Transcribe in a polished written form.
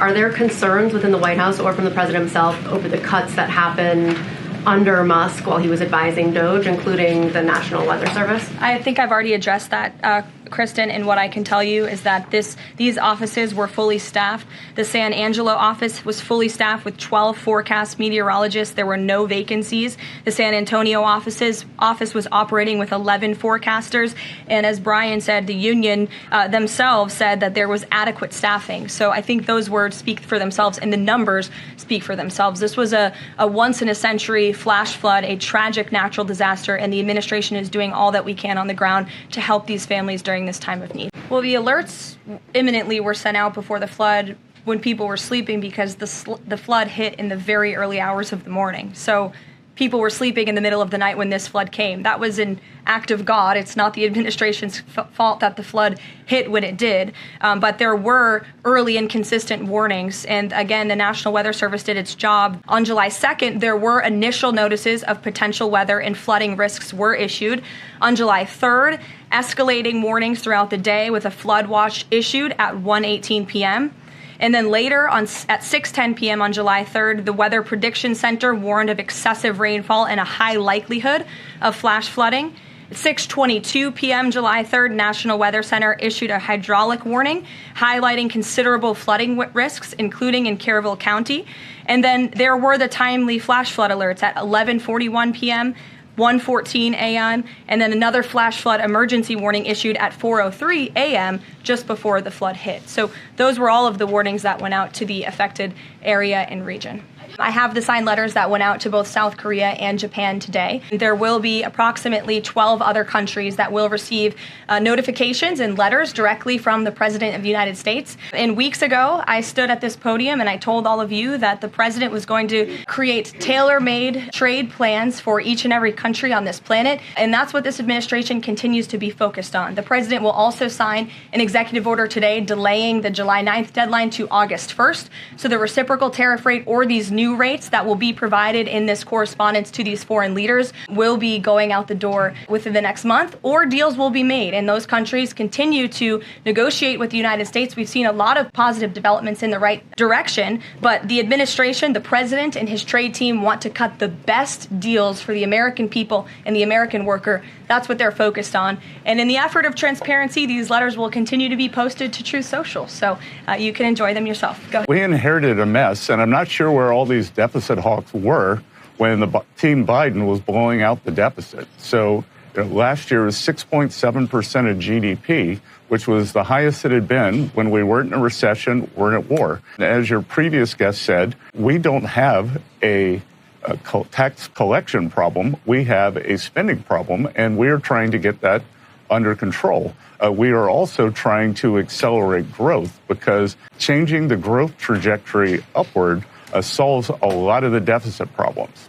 Are there concerns within the White House or from the president himself over the cuts that happened under Musk while he was advising DOGE, including the National Weather Service? I think I've already addressed that, Kristen, and what I can tell you is that these offices were fully staffed. The San Angelo office was fully staffed with 12 forecast meteorologists. There were no vacancies. The San Antonio office was operating with 11 forecasters, and as Brian said, the union themselves said that there was adequate staffing. So I think those words speak for themselves, and the numbers speak for themselves. This was a once-in-a-century flash flood, a tragic natural disaster, and the administration is doing all that we can on the ground to help these families during this time of need. Well, the alerts imminently were sent out before the flood when people were sleeping because the flood hit in the very early hours of the morning. So people were sleeping in the middle of the night when this flood came. That was an act of God. It's not the administration's fault that the flood hit when it did. But there were early and consistent warnings. And again, the National Weather Service did its job. On July 2nd, there were initial notices of potential weather and flooding risks were issued. On July 3rd, escalating warnings throughout the day with a flood watch issued at 1:18 p.m. And then later, at 6:10 p.m. on July 3rd, the Weather Prediction Center warned of excessive rainfall and a high likelihood of flash flooding. At 6:22 p.m. July 3rd, National Weather Center issued a hydraulic warning, highlighting considerable flooding risks, including in Caryville County. And then there were the timely flash flood alerts at 11:41 p.m., 1:14 a.m., and then another flash flood emergency warning issued at 4:03 a.m. just before the flood hit. So those were all of the warnings that went out to the affected area and region. I have the signed letters that went out to both South Korea and Japan today. There will be approximately 12 other countries that will receive notifications and letters directly from the President of the United States. And weeks ago, I stood at this podium and I told all of you that the President was going to create tailor-made trade plans for each and every country on this planet. And that's what this administration continues to be focused on. The President will also sign an executive order today delaying the July 9th deadline to August 1st. So the reciprocal tariff rate or these new rates that will be provided in this correspondence to these foreign leaders will be going out the door within the next month, or deals will be made. And those countries continue to negotiate with the United States. We've seen a lot of positive developments in the right direction, but the administration, the president, and his trade team want to cut the best deals for the American people and the American worker. That's what they're focused on. And in the effort of transparency, these letters will continue to be posted to Truth Social, so you can enjoy them yourself. Go ahead. We inherited a mess, and I'm not sure where all these deficit hawks were when Team Biden was blowing out the deficit. So last year was 6.7% of GDP, which was the highest it had been when we weren't in a recession, weren't at war. As your previous guest said, we don't have a tax collection problem. We have a spending problem, and we're trying to get that under control. We are also trying to accelerate growth because changing the growth trajectory upward solves a lot of the deficit problems.